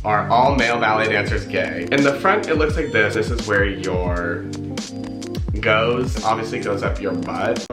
Are all male ballet dancers gay? In the front, it looks like this. This is where your obviously goes up your butt.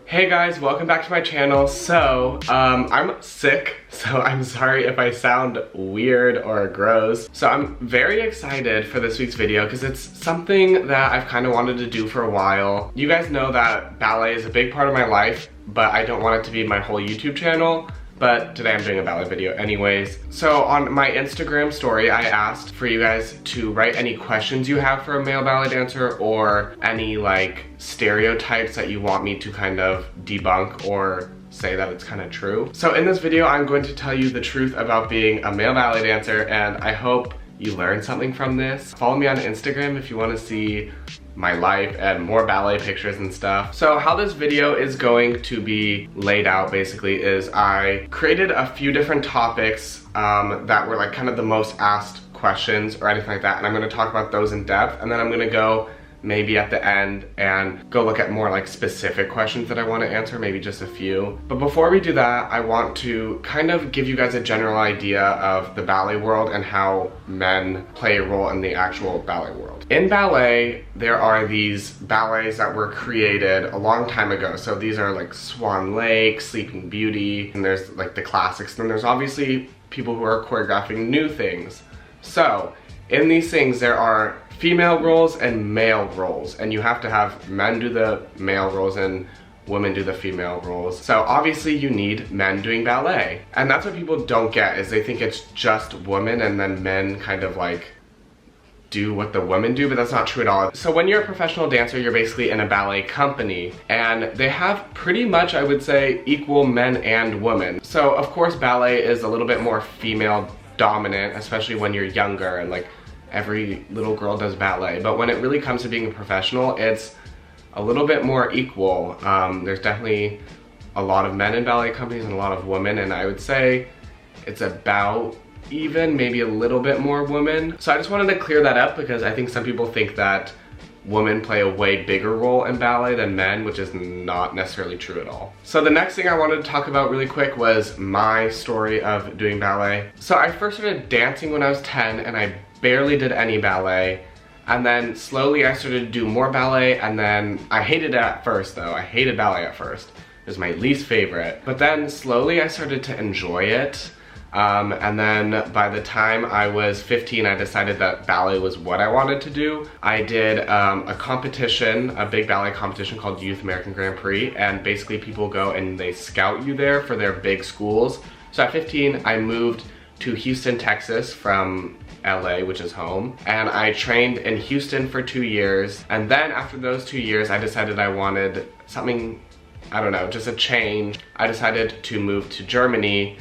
Hey guys, welcome back to my channel. So, I'm sick, so I'm sorry if I sound weird or gross. So I'm very excited for this week's video because it's something that I've kind of wanted to do for a while. You guys know that ballet is a big part of my life, but I don't want it to be my whole YouTube channel. But today I'm doing a ballet video anyways. So on my Instagram story, I asked for you guys to write any questions you have for a male ballet dancer or any like stereotypes that you want me to kind of debunk or say that it's kind of true. So in this video, I'm going to tell you the truth about being a male ballet dancer, and I hope you learned something from this. Follow me on Instagram if you want to see my life and more ballet pictures and stuff. So how this video is going to be laid out basically is I created a few different topics that were like kind of the most asked questions or anything like that, and I'm going to talk about those in depth, and then I'm going to go maybe at the end and go look at more like specific questions that I want to answer, maybe just a few. But before we do that, I want to kind of give you guys a general idea of the ballet world and how men play a role in the actual ballet world. In ballet, there are these ballets that were created a long time ago. So these are like Swan Lake, Sleeping Beauty, and there's like the classics. Then there's obviously people who are choreographing new things. So in these things, there are female roles and male roles, and you have to have men do the male roles and women do the female roles. So obviously you need men doing ballet, and that's what people don't get, is they think it's just women and then men kind of like do what the women do, but that's not true at all. So when you're a professional dancer, you're basically in a ballet company, and they have pretty much, I would say, equal men and women. So of course ballet is a little bit more female dominant, especially when you're younger, and like every little girl does ballet. But when it really comes to being a professional, it's a little bit more equal. There's definitely a lot of men in ballet companies and a lot of women, and I would say it's about even, maybe a little bit more women. So I just wanted to clear that up because I think some people think that women play a way bigger role in ballet than men, which is not necessarily true at all. So the next thing I wanted to talk about really quick was my story of doing ballet. So I first started dancing when I was 10, and I barely did any ballet, and then slowly I started to do more ballet, and then I hated it at first though. I hated ballet at first. It was my least favorite. But then slowly I started to enjoy it. And then by the time I was 15, I decided that ballet was what I wanted to do. I did a competition, a big ballet competition called Youth American Grand Prix, and basically people go and they scout you there for their big schools. So at 15, I moved to Houston, Texas from LA, which is home, and I trained in Houston for 2 years, and then after those 2 years I decided I wanted something, I don't know, just a change. I decided to move to Germany,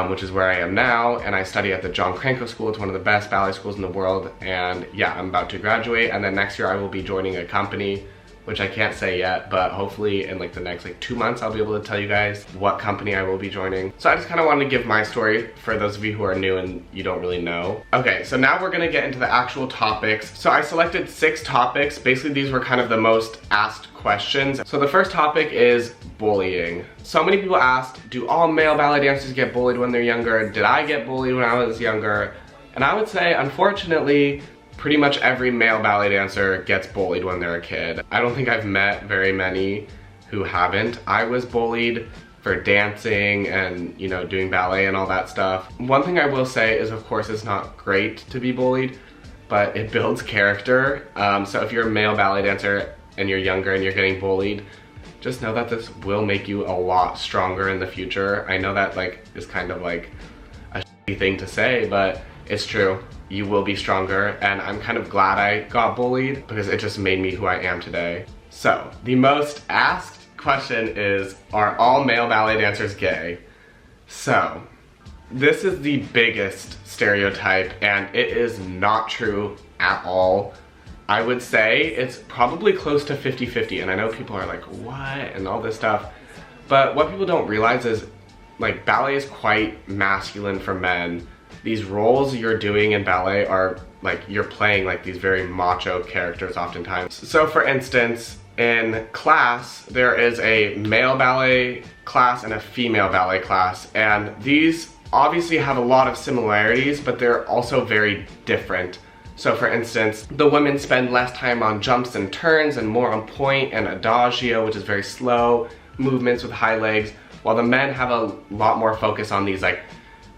which is where I am now, and I study at the John Cranko School. It's one of the best ballet schools in the world, and yeah, I'm about to graduate, and then next year I will be joining a company, which I can't say yet, but hopefully in like the next 2 months I'll be able to tell you guys what company I will be joining. So I just kind of wanted to give my story for those of you who are new and you don't really know. Okay, so now we're gonna get into the actual topics. So I selected 6 topics. Basically these were kind of the most asked questions. So the first topic is bullying. So many people asked, do all male ballet dancers get bullied when they're younger? Did I get bullied when I was younger? And I would say, unfortunately, pretty much every male ballet dancer gets bullied when they're a kid. I don't think I've met very many who haven't. I was bullied for dancing and, you know, doing ballet and all that stuff. One thing I will say is, of course, it's not great to be bullied, but it builds character. So if you're a male ballet dancer and you're younger and you're getting bullied, just know that this will make you a lot stronger in the future. I know that is kind of like a shitty thing to say, but it's true. You will be stronger, and I'm kind of glad I got bullied because it just made me who I am today. So, the most asked question is, are all male ballet dancers gay? So, this is the biggest stereotype, and it is not true at all. I would say it's probably close to 50-50, and I know people are like, what? And all this stuff. But what people don't realize is, ballet is quite masculine for men. These roles you're doing in ballet are you're playing these very macho characters oftentimes. So for instance, in class, there is a male ballet class and a female ballet class, and these obviously have a lot of similarities, but they're also very different. So for instance, the women spend less time on jumps and turns and more on point and adagio, which is very slow movements with high legs, while the men have a lot more focus on these like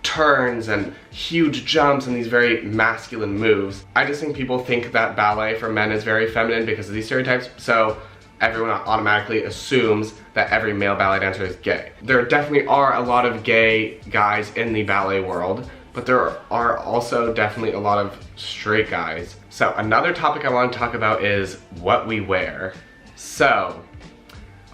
turns and huge jumps and these very masculine moves. I just think people think that ballet for men is very feminine because of these stereotypes, so everyone automatically assumes that every male ballet dancer is gay. There definitely are a lot of gay guys in the ballet world, but there are also definitely a lot of straight guys. So another topic I want to talk about is what we wear. So,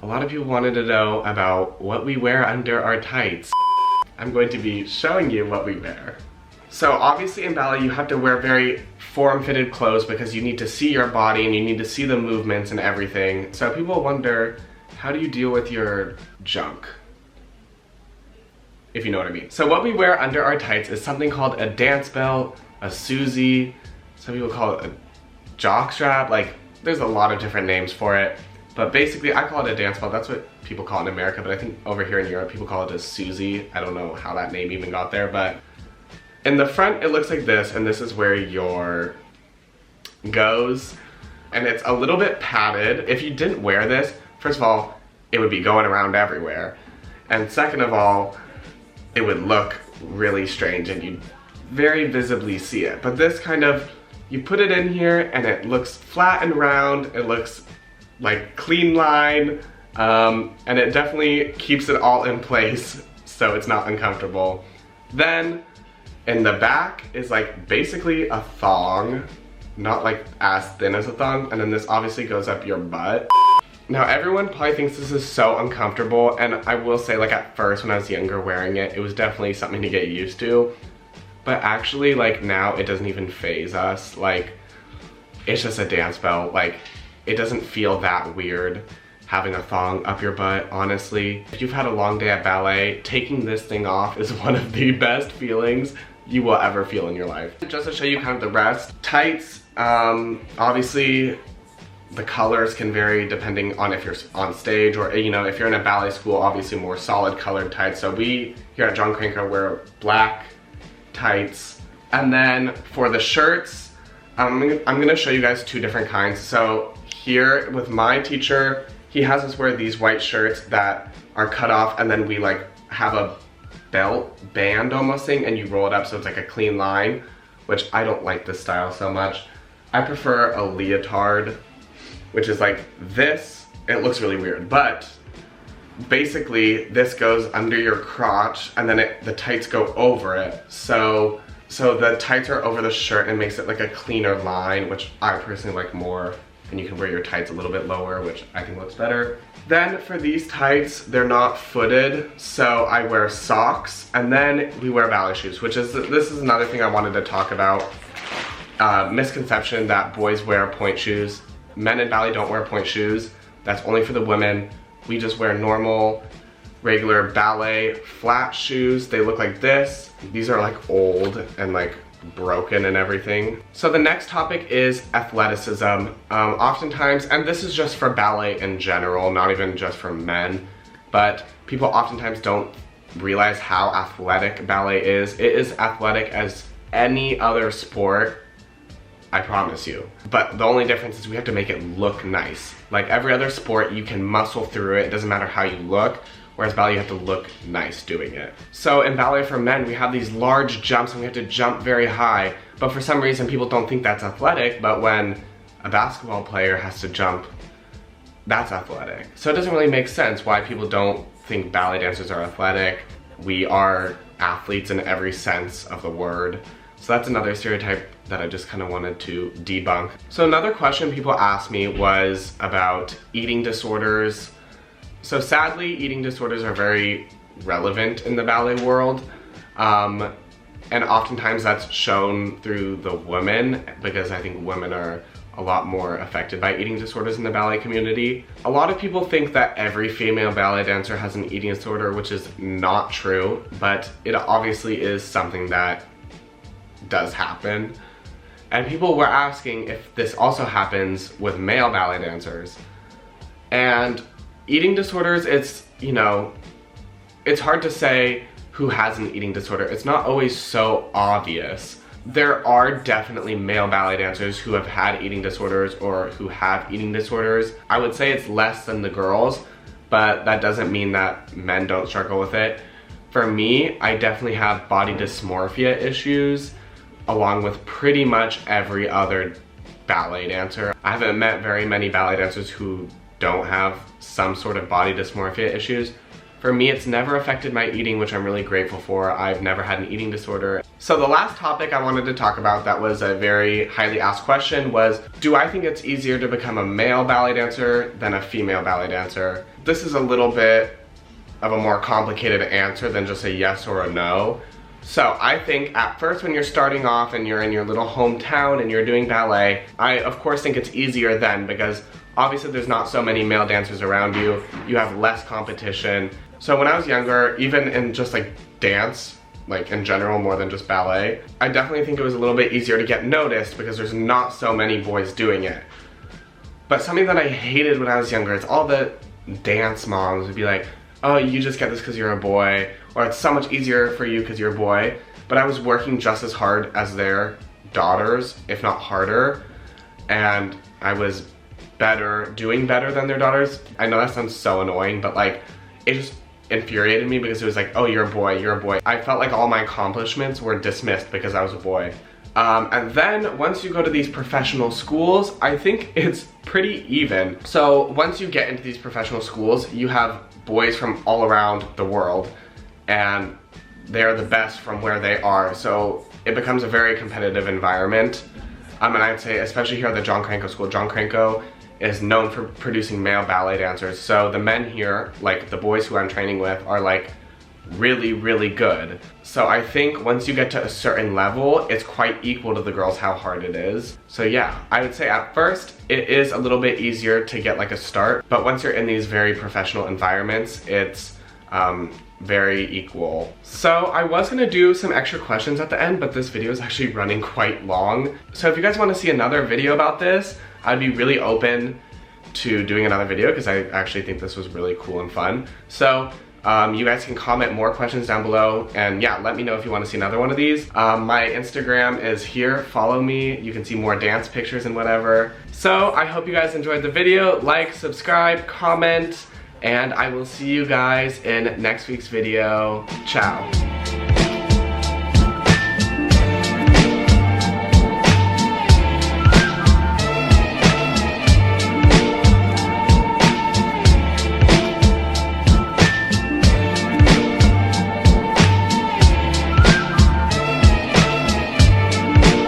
a lot of people wanted to know about what we wear under our tights. I'm going to be showing you what we wear. So obviously in ballet you have to wear very form-fitted clothes because you need to see your body and you need to see the movements and everything. So people wonder, how do you deal with your junk? If you know what I mean. So what we wear under our tights is something called a dance belt, a Susie, some people call it a jock strap, like there's a lot of different names for it. But basically I call it a dance belt, that's what people call it in America, but I think over here in Europe people call it a Susie. I don't know how that name even got there, but in the front it looks like this, and this is where your goes. And it's a little bit padded. If you didn't wear this, first of all, it would be going around everywhere. And second of all, it would look really strange and you'd very visibly see it. But this kind of, you put it in here and it looks flat and round, it looks like clean line, and it definitely keeps it all in place so it's not uncomfortable. Then in the back is like basically a thong, not like as thin as a thong, and then this obviously goes up your butt. Now everyone probably thinks this is so uncomfortable, and I will say, like, at first when I was younger wearing it, it was definitely something to get used to. But actually, like, now it doesn't even faze us. Like, it's just a dance belt. Like, it doesn't feel that weird having a thong up your butt, honestly. If you've had a long day at ballet, taking this thing off is one of the best feelings you will ever feel in your life. Just to show you kind of the rest, tights, obviously, the colors can vary depending on if you're on stage or, you know, if you're in a ballet school, obviously more solid colored tights. So we here at John Cranker wear black tights. And then for the shirts, I'm gonna show you guys two different kinds. So here with my teacher, he has us wear these white shirts that are cut off, and then we like have a belt band almost thing, and you roll it up so it's like a clean line, which I don't like this style so much. I prefer a leotard, which is like this. It looks really weird, but basically this goes under your crotch and then the tights go over it. So the tights are over the shirt and makes it like a cleaner line, which I personally like more. And you can wear your tights a little bit lower, which I think looks better. Then for these tights, they're not footed, so I wear socks, and then we wear ballet shoes, which is, this is another thing I wanted to talk about. Misconception that boys wear point shoes. Men in ballet don't wear point shoes. That's only for the women. We just wear normal, regular ballet flat shoes. They look like this. These are like old and like broken and everything. So the next topic is athleticism. Oftentimes, and this is just for ballet in general, not even just for men, but people oftentimes don't realize how athletic ballet is. It is athletic as any other sport, I promise you. But the only difference is we have to make it look nice. Like every other sport, you can muscle through it. It doesn't matter how you look. Whereas ballet, you have to look nice doing it. So in ballet for men, we have these large jumps and we have to jump very high. But for some reason, people don't think that's athletic. But when a basketball player has to jump, that's athletic. So it doesn't really make sense why people don't think ballet dancers are athletic. We are athletes in every sense of the word. So that's another stereotype that I just kind of wanted to debunk. So another question people asked me was about eating disorders. So sadly, eating disorders are very relevant in the ballet world. And oftentimes that's shown through the women, because I think women are a lot more affected by eating disorders in the ballet community. A lot of people think that every female ballet dancer has an eating disorder, which is not true, but it obviously is something that does happen. And people were asking if this also happens with male ballet dancers. And eating disorders, it's, you know, it's hard to say who has an eating disorder. It's not always so obvious. There are definitely male ballet dancers who have had eating disorders or who have eating disorders. I would say it's less than the girls, but that doesn't mean that men don't struggle with it. For me, I definitely have body dysmorphia issues, along with pretty much every other ballet dancer. I haven't met very many ballet dancers who don't have some sort of body dysmorphia issues. For me, it's never affected my eating, which I'm really grateful for. I've never had an eating disorder. So the last topic I wanted to talk about that was a very highly asked question was, do I think it's easier to become a male ballet dancer than a female ballet dancer? This is a little bit of a more complicated answer than just a yes or a no. So I think at first when you're starting off and you're in your little hometown and you're doing ballet, I of course think it's easier then because obviously there's not so many male dancers around you. You have less competition. So when I was younger, even in just like dance, like in general more than just ballet, I definitely think it was a little bit easier to get noticed because there's not so many boys doing it. But something that I hated when I was younger is all the dance moms would be like, oh, you just get this because you're a boy, or it's so much easier for you because you're a boy. But I was working just as hard as their daughters, if not harder, and I was doing better than their daughters. I know that sounds so annoying, but like, it just infuriated me because it was like, oh, you're a boy, you're a boy. I felt like all my accomplishments were dismissed because I was a boy. And then once you go to these professional schools, I think it's pretty even. So once you get into these professional schools, you have boys from all around the world and they're the best from where they are. So it becomes a very competitive environment. And I'd say, especially here at the John Cranko School, John Cranko is known for producing male ballet dancers. So the men here, like the boys who I'm training with, are like really, really good. So I think once you get to a certain level, it's quite equal to the girls how hard it is. So yeah, I would say at first it is a little bit easier to get like a start, but once you're in these very professional environments, it's very equal. So I was gonna do some extra questions at the end, but this video is actually running quite long. So if you guys want to see another video about this, I'd be really open to doing another video because I actually think this was really cool and fun. So you guys can comment more questions down below, and yeah, let me know if you want to see another one of these. My Instagram is here, follow me. You can see more dance pictures and whatever. So I hope you guys enjoyed the video. Like, subscribe, comment, and I will see you guys in next week's video. Ciao.